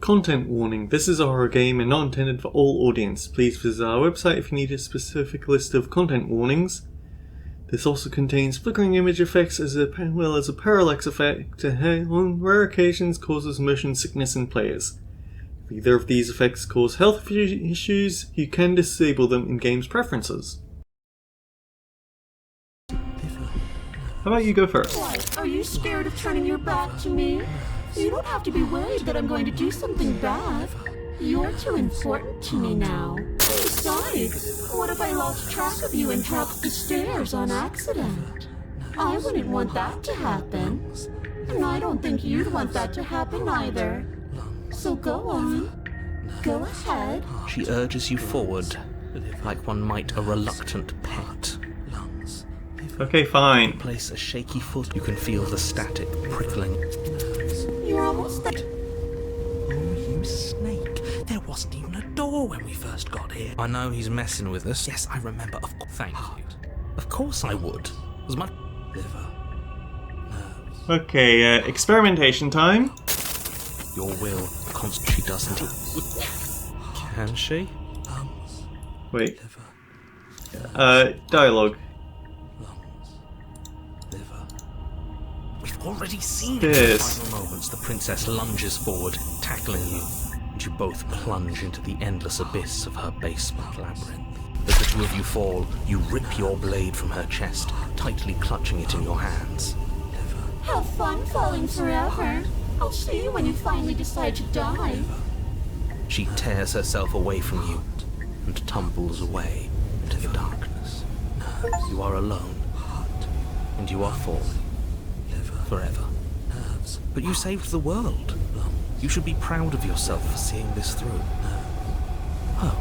Content warning. This is a horror game and not intended for all audience. Please visit our website if you need a specific list of content warnings. This also contains flickering image effects as well as a parallax effect that on rare occasions causes motion sickness in players. If either of these effects cause health issues, you can disable them in game's preferences. How about you go first? What? Are you scared of turning your back to me? You don't have to be worried that I'm going to do something bad. You're too important to me now. Besides, what if I lost track of you and dropped the stairs on accident? I wouldn't want that to happen. And I don't think you'd want that to happen either. So go on. Go ahead. She urges you forward, like one might a reluctant pet. Okay, fine. Place a shaky foot. You can feel the static prickling. You're almost there. Oh, you snake. There wasn't even a door when we first got here. I know he's messing with us. Yes, I remember. Thank you. Of course I would. Was my liver. Nerves. Okay, experimentation time. Your will. She doesn't. Can she? Wait. Dialogue. We've already seen this. In the final moments, the princess lunges forward, tackling you, and you both plunge into the endless abyss of her basement labyrinth. As the two of you fall, you rip your blade from her chest, tightly clutching it in your hands. Have fun falling forever. I'll see you when you finally decide to die. She tears herself away from you and tumbles away into the darkness. You are alone, and you are falling. Forever. But you saved the world. You should be proud of yourself for seeing this through. Oh.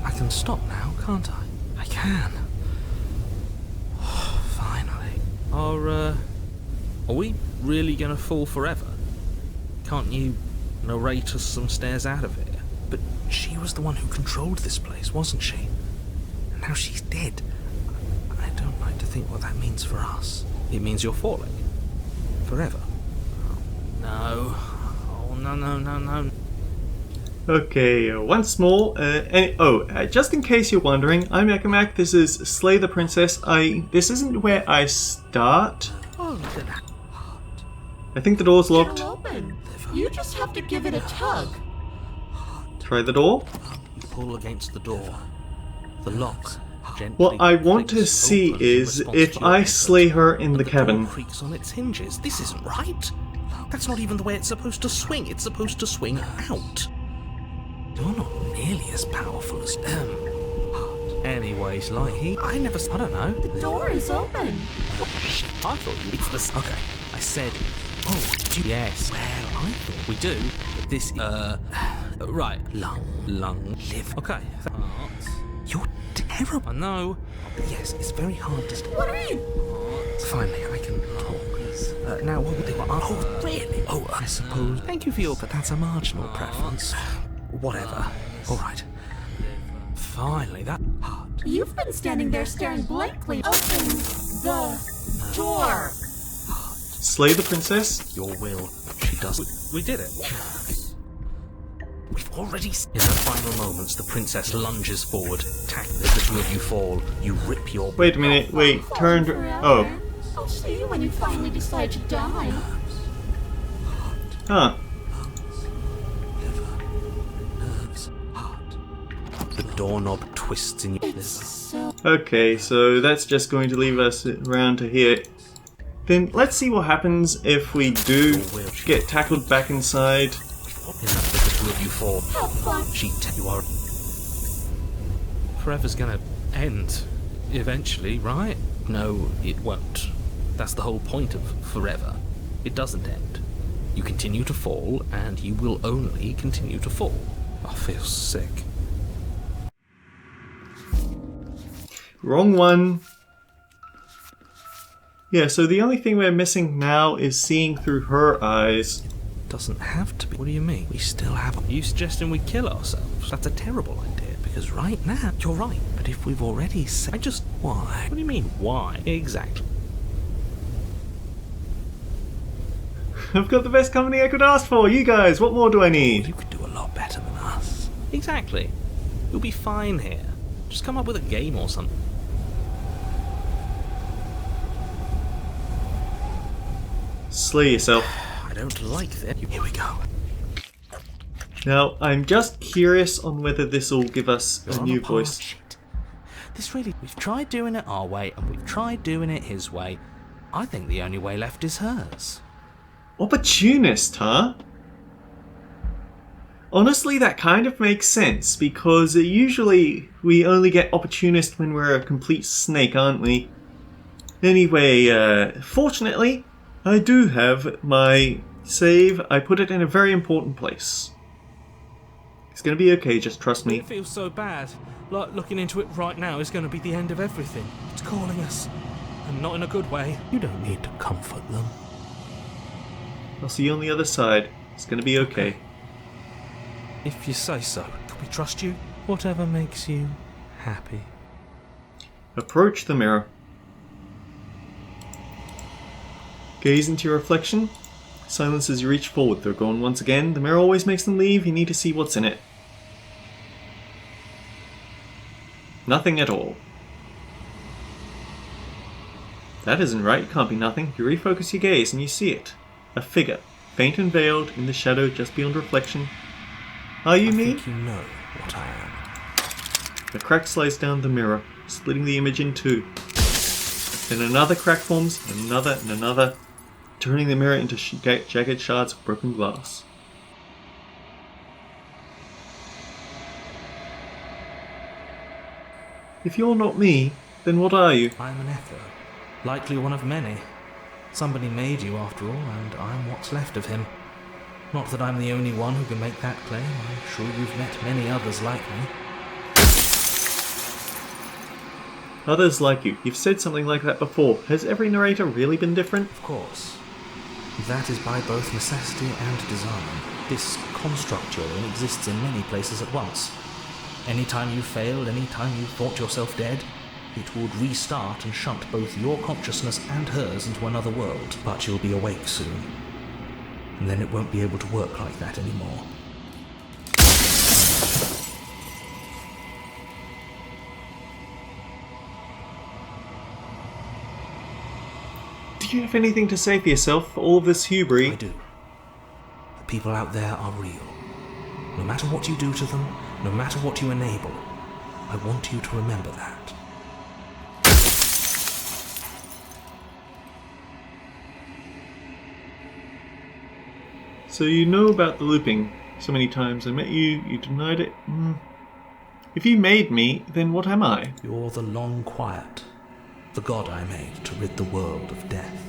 I can stop now, can't I? I can. Finally. Are we really gonna fall forever? Can't you narrate us some stairs out of here? But she was the one who controlled this place, wasn't she? And now she's dead. I don't like to think what that means for us. It means you're falling. Forever. Oh, no. Oh, no. Okay, once more. Just in case you're wondering, I'm Ekamac. This is Slay the Princess. This isn't where I start. Oh, look at that. I think the door's locked. It'll open. You just have to give it a tug. Try the door. You pull against the door. The lock. What I want to see is if I slay her in the cabin. Door creaks on its hinges. This isn't right. That's not even the way it's supposed to swing. It's supposed to swing out. You're not nearly as powerful as them. Anyways, like I don't know. The door is open. I thought it's the. Okay, I said. Oh, yes. Well, I thought we do. But this. Right. Lung. Live. Okay. You're terrible. I know. Yes, it's very hard to. What are you? Finally, I can talk. Now, what would they want? Oh, really? Oh, I suppose. Thank you for your. But that's a marginal preference. Whatever. All right. Finally, that. You've been standing there staring blankly. Open the door. Slay the princess? Your will. She does. We did it. We've already. In the final moments, the princess lunges forward. As the two of you fall, you rip your. Wait a minute. Wait. Turned. Oh. I'll see you when you finally decide to die. Huh. The doorknob twists in your. Okay, so that's just going to leave us around to here. Then let's see what happens if we do get tackled back inside. The two of you fall. You are. Forever's gonna end. Eventually, right? No, it won't. That's the whole point of forever. It doesn't end. You continue to fall, and you will only continue to fall. I feel sick. Wrong one. Yeah, so the only thing we're missing now is seeing through her eyes. Doesn't have to be. What do you mean? We still have. Are you suggesting we kill ourselves? That's a terrible idea, because right now, you're right. But if we've already said. Why? What do you mean, why? Exactly. I've got the best company I could ask for. You guys, what more do I need? You could do a lot better than us. Exactly. You'll be fine here. Just come up with a game or something. Slay yourself. I don't like this. Here we go. Now, I'm just curious on whether this will give us You're a on new par. voice. Shit. We've tried doing it our way, and we've tried doing it his way. I think the only way left is hers. Opportunist, huh? Honestly, that kind of makes sense, because usually we only get opportunist when we're a complete snake, aren't we? Anyway, fortunately, I do have my save. I put it in a very important place. It's gonna be okay, just trust me. It feels so bad. Like looking into it right now is going to be the end of everything. It's calling us. And not in a good way. You don't need to comfort them. I'll see you on the other side. It's gonna be okay. If you say so. Can we trust you? Whatever makes you happy. Approach the mirror. Gaze into your reflection. Silence as you reach forward. They're gone once again. The mirror always makes them leave. You need to see what's in it. Nothing at all. That isn't right. It can't be nothing. You refocus your gaze and you see it. A figure, faint and veiled, in the shadow just beyond reflection. Are you I me? think you know what I am. A crack slides down the mirror, splitting the image in two. Then another crack forms, and another, turning the mirror into jagged shards of broken glass. If you're not me, then what are you? I'm an echo. Likely one of many. Somebody made you after all, and I'm what's left of him. Not that I'm the only one who can make that claim. I'm sure you've met many others like me. Others like you. You've said something like that before. Has every narrator really been different? Of course. That is by both necessity and design. This construct you're in exists in many places at once. Anytime you failed, anytime you thought yourself dead, it would restart and shunt both your consciousness and hers into another world. But you'll be awake soon. And then it won't be able to work like that anymore. Do you have anything to say for yourself for all of this hubris? I do. The people out there are real. No matter what you do to them, no matter what you enable, I want you to remember that. So you know about the looping so many times. I met you, you denied it. If you made me, then what am I? You're the long quiet, the god I made to rid the world of death.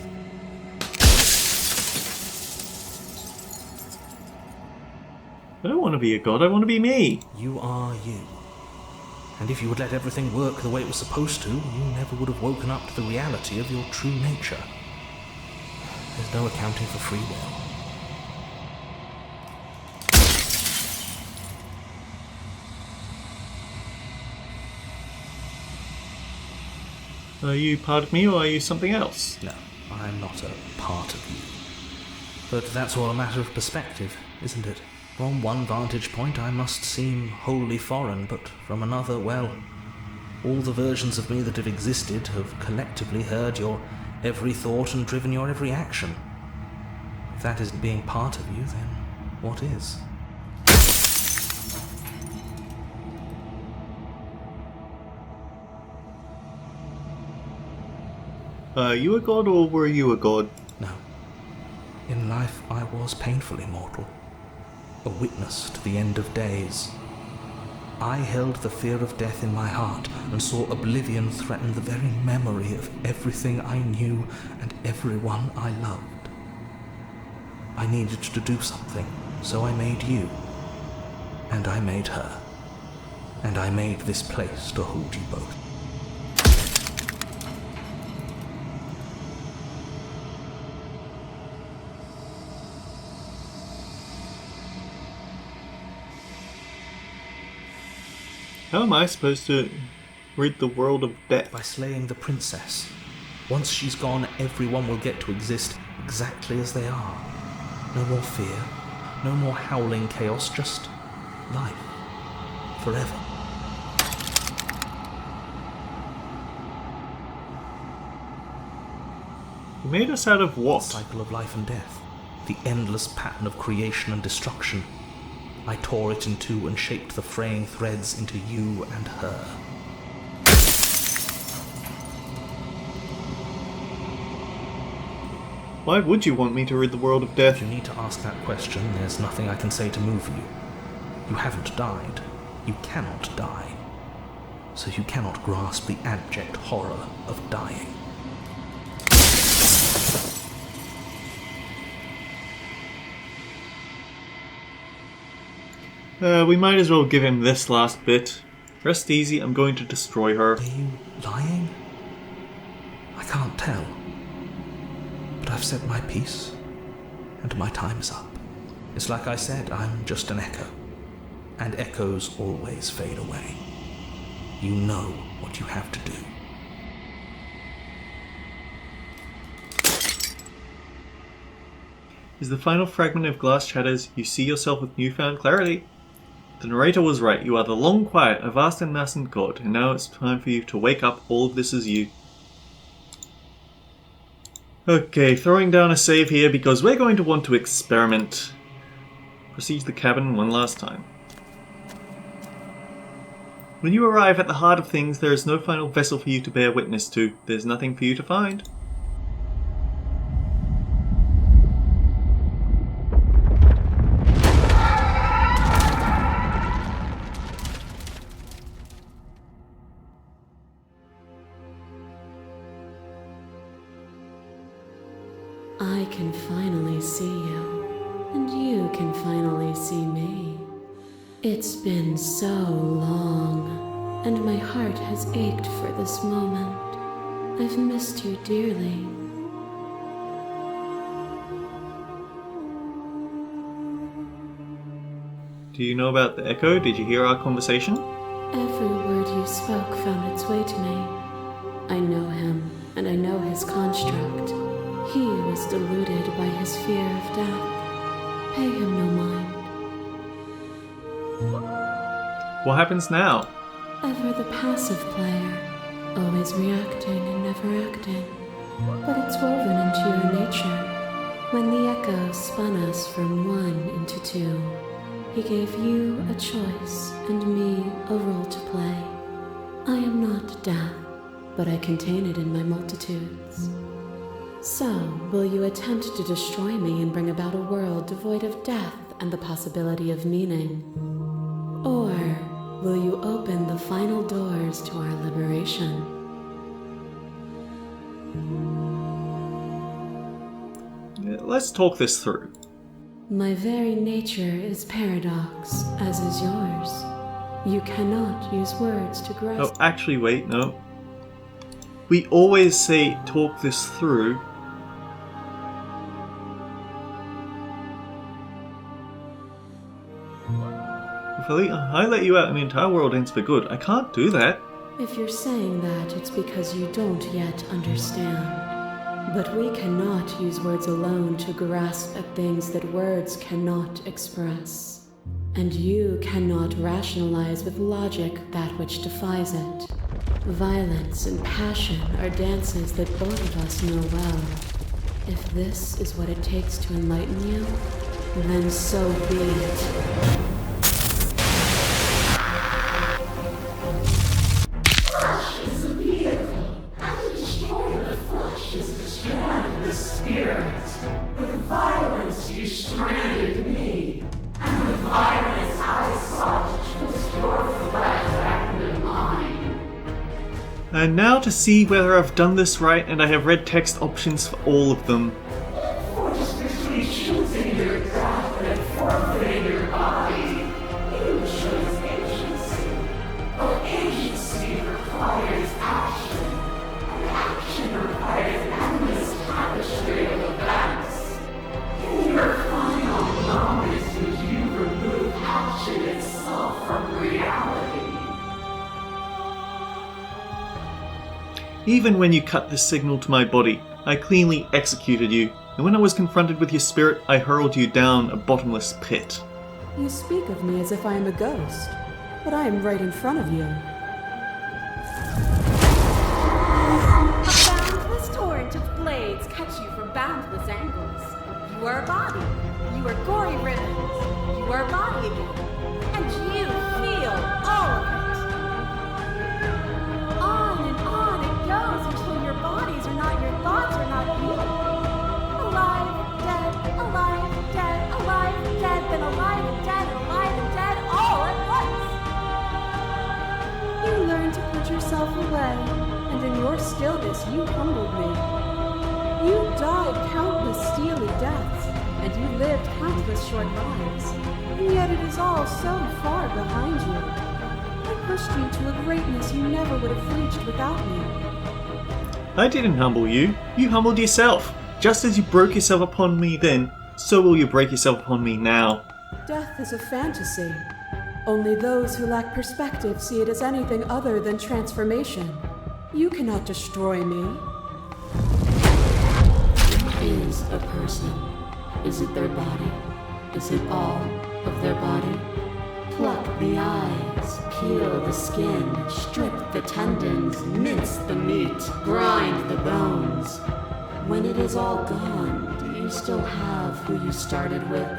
I don't want to be a god, I want to be me. You are you. And if you would let everything work the way it was supposed to, you never would have woken up to the reality of your true nature. There's no accounting for free will. Are you part of me or are you something else? No, I'm not a part of you. But that's all a matter of perspective, isn't it? From one vantage point I must seem wholly foreign, but from another, well, all the versions of me that have existed have collectively heard your every thought and driven your every action. If that isn't being part of you, then what is? Are you a god or were you a god? No. In life I was painfully mortal. A witness to the end of days. I held the fear of death in my heart and saw oblivion threaten the very memory of everything I knew and everyone I loved. I needed to do something, so I made you. And I made her. And I made this place to hold you both. How am I supposed to rid the world of death? By slaying the princess. Once she's gone, everyone will get to exist exactly as they are. No more fear, no more howling chaos, just life. Forever. You made us out of The what? cycle of life and death. The endless pattern of creation and destruction. I tore it in two and shaped the fraying threads into you and her. Why would you want me to rid the world of If death? you need to ask that question, there's nothing I can say to move you. You haven't died. You cannot die. So you cannot grasp the abject horror of dying. We might as well give him this last bit. Rest easy, I'm going to destroy her. Are you lying? I can't tell. But I've said my piece, and my time's up. It's like I said, I'm just an echo. And echoes always fade away. You know what you have to do. As the final fragment of glass shatters, you see yourself with newfound clarity. The narrator was right, you are the long quiet, a vast and nascent god, and now it's time for you to wake up, all of this is you. Okay, throwing down a save here because we're going to want to experiment. Proceed to the cabin one last time. When you arrive at the heart of things, there is no final vessel for you to bear witness to. There's nothing for you to find. I can finally see you, and you can finally see me. It's been so long, and my heart has ached for this moment. I've missed you dearly. Do you know about the echo? Did you hear our conversation? Every word you spoke found its way to me. I know him, and I know his construct. He was deluded by his fear of death. Pay him no mind. What happens now? Ever the passive player, always reacting and never acting. But it's woven into your nature. When the echo spun us from one into two, he gave you a choice and me a role to play. I am not death, but I contain it in my multitudes. So, will you attempt to destroy me and bring about a world devoid of death and the possibility of meaning? Or will you open the final doors to our liberation? Let's talk this through. My very nature is paradox, as is yours. You cannot use words to Oh, grasp. actually, wait, no. We always say talk this through. If I let you out and the entire world ends for good, I can't do that. If you're saying that, it's because you don't yet understand. But we cannot use words alone to grasp at things that words cannot express. And you cannot rationalize with logic that which defies it. Violence and passion are dances that both of us know well. If this is what it takes to enlighten you, then so be it. And now to see whether I've done this right, and I have read text options for all of them. Even when you cut the signal to my body, I cleanly executed you. and when I was confronted with your spirit, I hurled you down a bottomless pit. You speak of me as if I am a ghost, but I am right in front of you. A boundless torrent of blades cut you from boundless angles. You are a body. You are gory ribbons. You are a body again. And you feel all of it. On it goes until your bodies are not your thoughts, are not you. Alive, dead, alive, dead, alive, dead, then alive and dead, and alive and dead, all at once. You learn to put yourself away, and in your stillness you humbled me. You died countless steely deaths, and you lived countless short lives, and yet it is all so far behind you. I pushed you to a greatness you never would have reached without me. I didn't humble you. You humbled yourself. Just as you broke yourself upon me then, so will you break yourself upon me now. Death is a fantasy. Only those who lack perspective see it as anything other than transformation. You cannot destroy me. What is a person? Is it their body? Is it all of their body? Pluck the eyes, peel the skin, strip the tendons, mince the meat, grind the bones. When it is all gone, do you still have who you started with?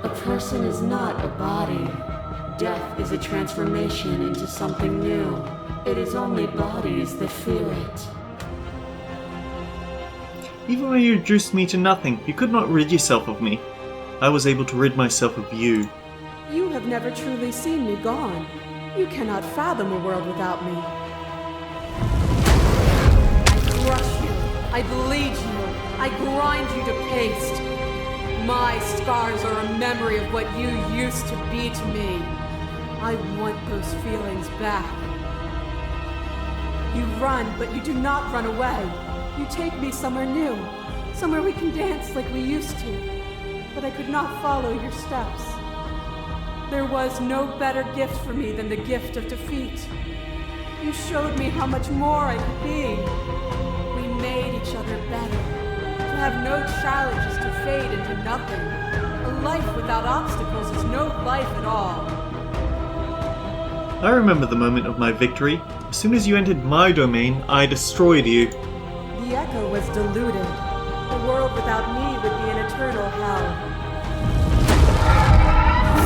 A person is not a body. Death is a transformation into something new. It is only bodies that feel it. Even when you reduced me to nothing, you could not rid yourself of me. I was able to rid myself of you. You have never truly seen me gone. You cannot fathom a world without me. I crush you. I bleed you. I grind you to paste. My scars are a memory of what you used to be to me. I want those feelings back. You run, but you do not run away. You take me somewhere new, somewhere we can dance like we used to. But I could not follow your steps. There was no better gift for me than the gift of defeat. You showed me how much more I could be. We made each other better. To have no challenges, to fade into nothing. A life without obstacles is no life at all. I remember the moment of my victory. As soon as you entered my domain, I destroyed you. The echo was deluded. The world without me would be an eternal hell.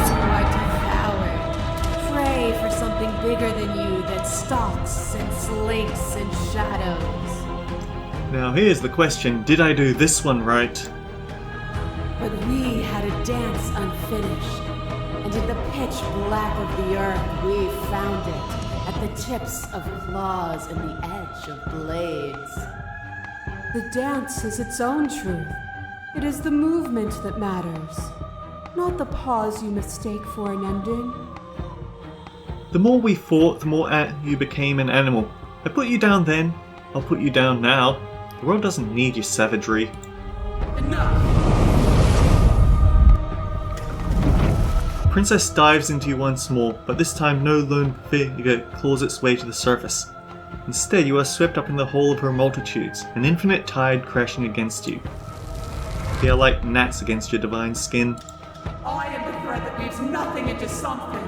You are devoured. Pray for something bigger than you that stalks and slinks in shadows. Now here's the question, did I do this one right? But we had a dance unfinished, and in the pitch black of the earth we found it, at the tips of claws and the edge of blades. The dance is its own truth. It is the movement that matters, not the pause you mistake for an ending. The more we fought, the more you became an animal. I put you down then, I'll put you down now. The world doesn't need your savagery. Enough! Princess dives into you once more, but this time no lone figure claws its way to the surface. Instead, you are swept up in the whole of her multitudes, an infinite tide crashing against you. They are like gnats against your divine skin. I am the thread that weaves nothing into something.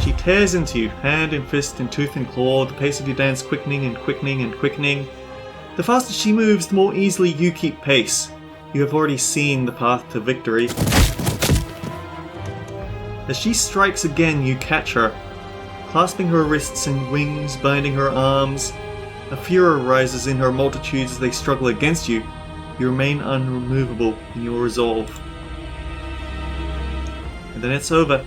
She tears into you, hand and fist and tooth and claw, the pace of your dance quickening and quickening and quickening. The faster she moves, the more easily you keep pace. You have already seen the path to victory. As she strikes again, you catch her. Clasping her wrists and wings, binding her arms, a furor rises in her multitudes as they struggle against you. You remain unremovable in your resolve. And then it's over.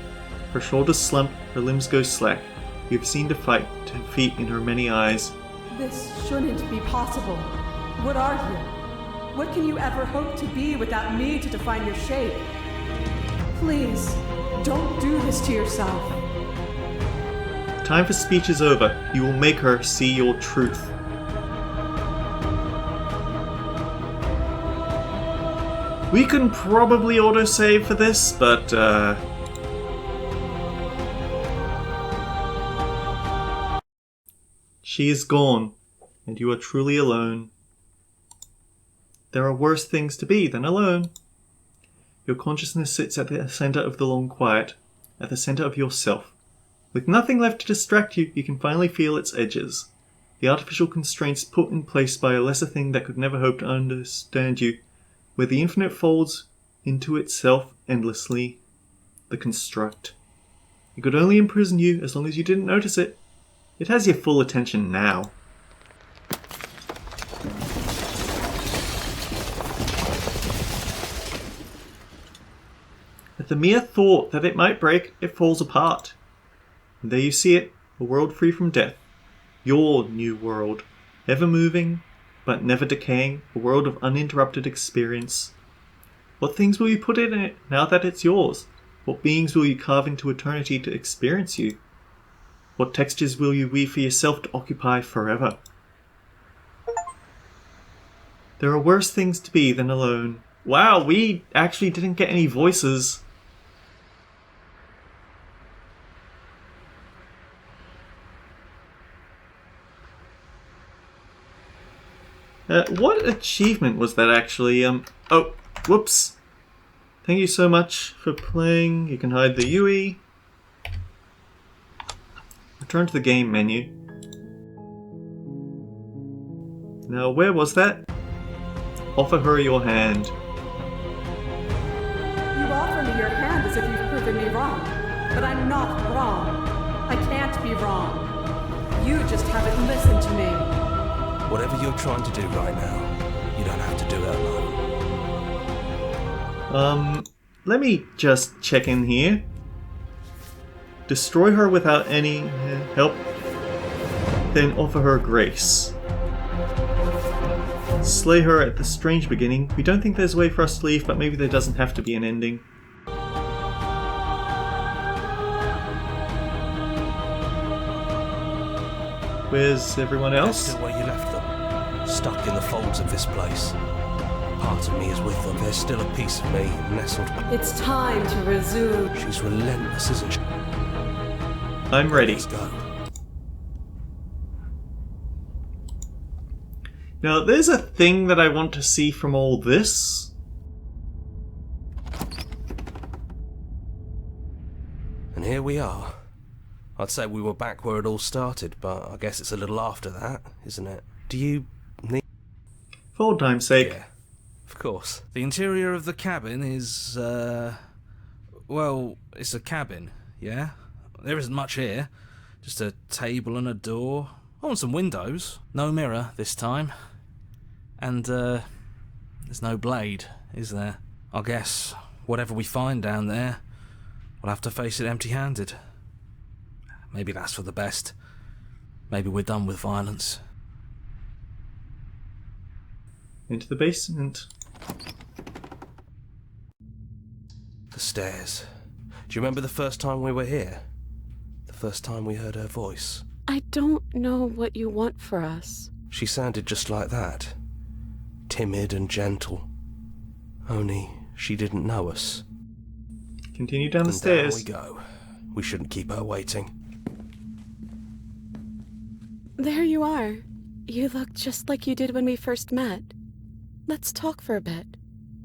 Her shoulders slump, her limbs go slack. You have seen defeat in her many eyes. This shouldn't be possible. What are you? What can you ever hope to be without me to define your shape? Please, don't do this to yourself. Time for speech is over. You will make her see your truth. We can probably autosave for this, but she is gone. and you are truly alone. There are worse things to be than alone. Your consciousness sits at the center of the long quiet, at the center of yourself. With nothing left to distract you, you can finally feel its edges. The artificial constraints put in place by a lesser thing that could never hope to understand you, where the infinite folds into itself endlessly. The construct. It could only imprison you as long as you didn't notice it. It has your full attention now. At the mere thought that it might break, it falls apart. And there you see it, a world free from death. Your new world. Ever moving, but never decaying, a world of uninterrupted experience. What things will you put in it now that it's yours? What beings will you carve into eternity to experience you? What textures will you weave for yourself to occupy forever? There are worse things to be than alone. Wow, we actually didn't get any voices. What achievement was that actually? Oh, whoops. Thank you so much for playing. You can hide the UE. Return to the game menu. Now, where was that? Offer her your hand. You offer me your hand as if you've proven me wrong. But I'm not wrong. I can't be wrong. You just haven't listened to me. Whatever you're trying to do right now, you don't have to do it alone. Let me just check in here. Destroy her without any help, then offer her grace. Slay her at the strange beginning. We don't think there's a way for us to leave, but maybe there doesn't have to be an ending. Where's everyone They're else? still where you left them, stuck in the folds of this place. Part of me is with them. There's still a piece of me nestled. It's time to resume. She's relentless, isn't she? I'm ready. Let's go. Now, there's a thing that I want to see from all this. And here we are. I'd say we were back where it all started, but I guess it's a little after that, isn't it? Do you need... For old time's sake. Yeah, of course. The interior of the cabin is, well, it's a cabin, yeah? There isn't much here. Just a table and a door. I want some windows. No mirror this time. And, there's no blade, is there? I guess whatever we find down there, we'll have to face it empty-handed. Maybe that's for the best. Maybe we're done with violence. Into the basement. The stairs. Do you remember the first time we were here? The first time we heard her voice? I don't know what you want for us. She sounded just like that. Timid and gentle. Only she didn't know us. Continue down the And stairs. down we go. We shouldn't keep her waiting. There you are. You look just like you did when we first met. Let's talk for a bit.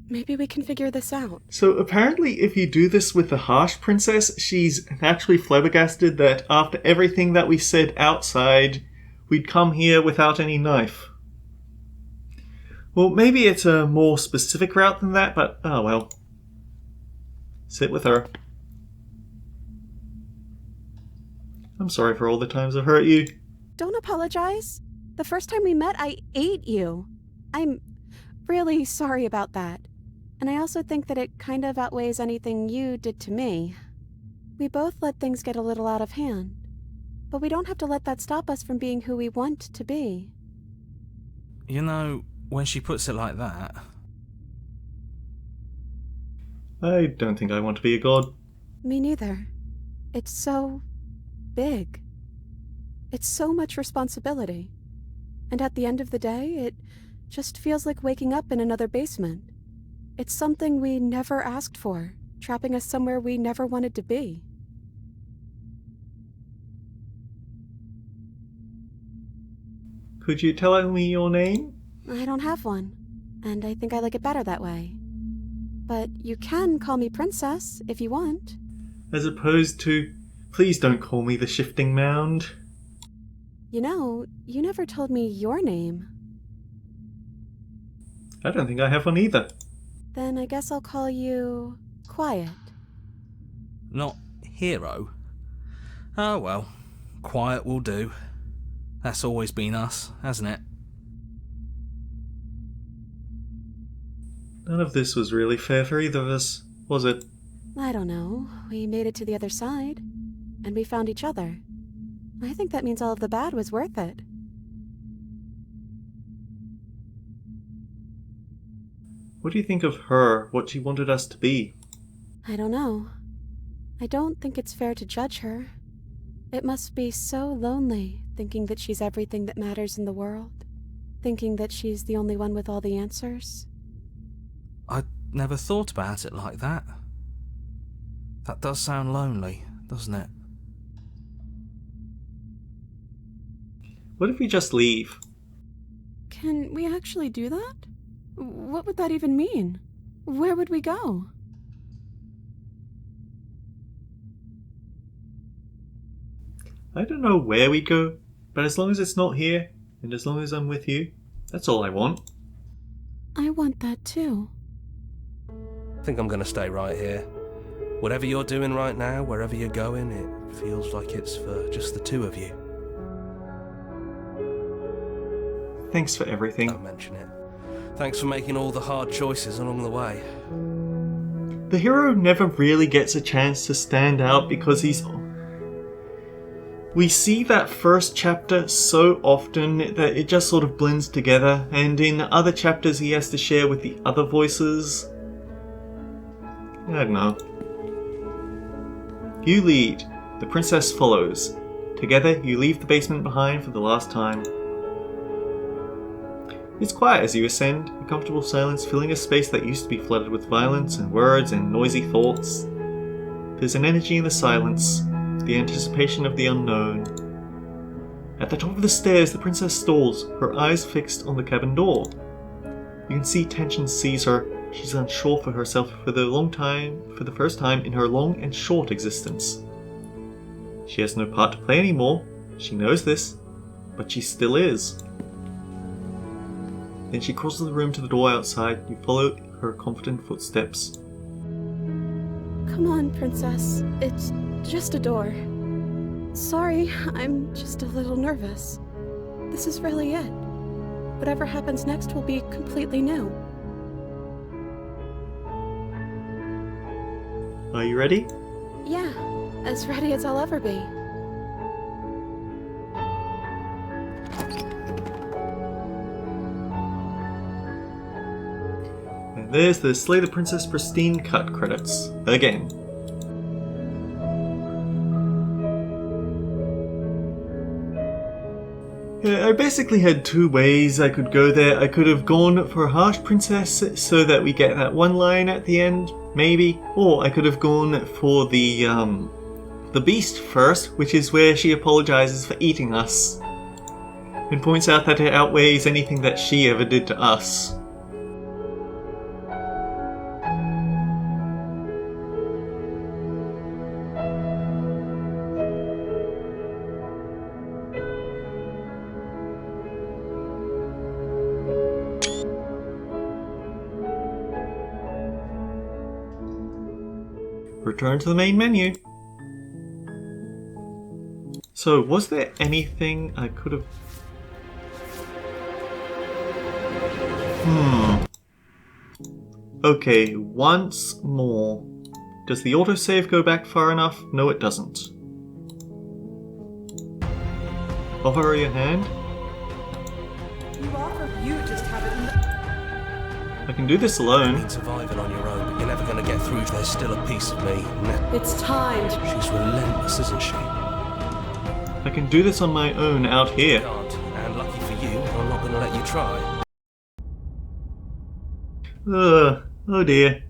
Maybe we can figure this out. So apparently if you do this with the Harsh Princess, she's naturally flabbergasted that after everything that we said outside, we'd come here without any knife. Well, maybe it's a more specific route than that, but oh well. Sit with her. I'm sorry for all the times I've hurt you. Don't apologize. The first time we met, I ate you. I'm really sorry about that. And I also think that it kind of outweighs anything you did to me. We both let things get a little out of hand. But we don't have to let that stop us from being who we want to be. You know, when she puts it like that... I don't think I want to be a god. Me neither. It's so big. It's so much responsibility. And at the end of the day, it just feels like waking up in another basement. It's something we never asked for, trapping us somewhere we never wanted to be. Could you tell me your name? I don't have one, and I think I like it better that way. But you can call me Princess if you want. As opposed to, please don't call me the Shifting Mound. You know, you never told me your name. I don't think I have one either. Then I guess I'll call you Quiet. Not Hero? Oh well, Quiet will do. That's always been us, hasn't it? None of this was really fair for either of us, was it? I don't know. We made it to the other side, and we found each other. I think that means all of the bad was worth it. What do you think of her, what she wanted us to be? I don't know. I don't think it's fair to judge her. It must be so lonely, thinking that she's everything that matters in the world. Thinking that she's the only one with all the answers. I never thought about it like that. That does sound lonely, doesn't it? What if we just leave? Can we actually do that? What would that even mean? Where would we go? I don't know where we go, but as long as it's not here, and as long as I'm with you, that's all I want. I want that too. I think I'm gonna stay right here. Whatever you're doing right now, wherever you're going, it feels like it's for just the two of you. Thanks for everything. Don't mention it. Thanks for making all the hard choices along the way. The hero never really gets a chance to stand out because we see that first chapter so often that it just sort of blends together, and in other chapters he has to share with the other voices. I don't know. You lead, the princess follows. Together you leave the basement behind for the last time. It's quiet as you ascend, a comfortable silence filling a space that used to be flooded with violence and words and noisy thoughts. There's an energy in the silence, the anticipation of the unknown. At the top of the stairs, the princess stalls, her eyes fixed on the cabin door. You can see tension seize her. She's unsure for herself for the first time in her long and short existence. She has no part to play anymore. She knows this, but she still is. Then she crosses the room to the door outside. You follow her confident footsteps. Come on, Princess. It's just a door. Sorry, I'm just a little nervous. This is really it. Whatever happens next will be completely new. Are you ready? Yeah, as ready as I'll ever be. And there's the Slay the Princess Pristine cut credits. Again. I basically had two ways I could go there. I could have gone for Harsh Princess so that we get that one line at the end, maybe. Or I could have gone for the Beast first, which is where she apologizes for eating us. And points out that it outweighs anything that she ever did to us. Return to the main menu. So, was there anything I could have... Okay, once more. Does the autosave go back far enough? No, it doesn't. Hover your hand. You just have it in I can do this You alone. mean surviving on your own, but you're never gonna get through if there's still a piece of me. It's time. She's relentless, isn't she? I can do this on my own out here. Can't. And lucky for you, I'm not gonna let you try. Oh dear.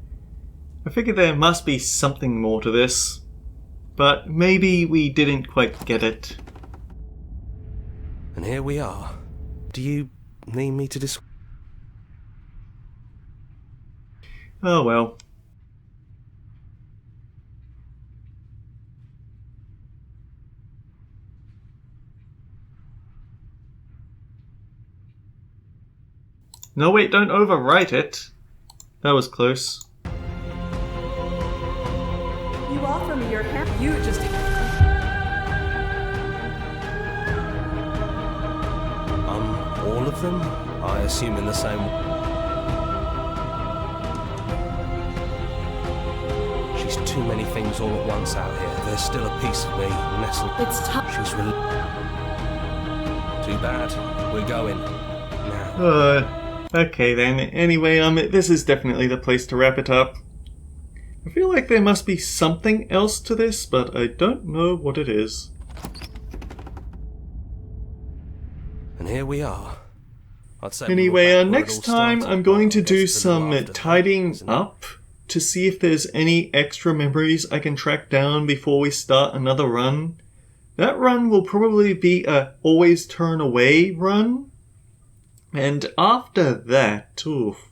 I figured there must be something more to this. But maybe we didn't quite get it. And here we are. Do you need me to describe? Oh well. No, wait, don't overwrite it. That was close. You offer me your hand. You just. All of them? I assume in the same. She's too many things all at once out here. There's still a piece of me nestled. It's time. She's too bad. We're going now. Okay then. Anyway, this is definitely the place to wrap it up. I feel like there must be something else to this, but I don't know what it is. And here we are. I'd say Anyway, we were back where it next all time started, I'm going but to I do guess it's a little some after that, tidying isn't it? up to see if there's any extra memories I can track down before we start another run. That run will probably be a always turn away run. And after that, oof.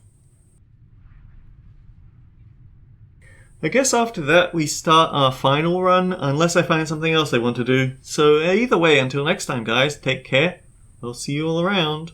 I guess after that we start our final run, unless I find something else I want to do. So either way, until next time guys, take care. I'll see you all around.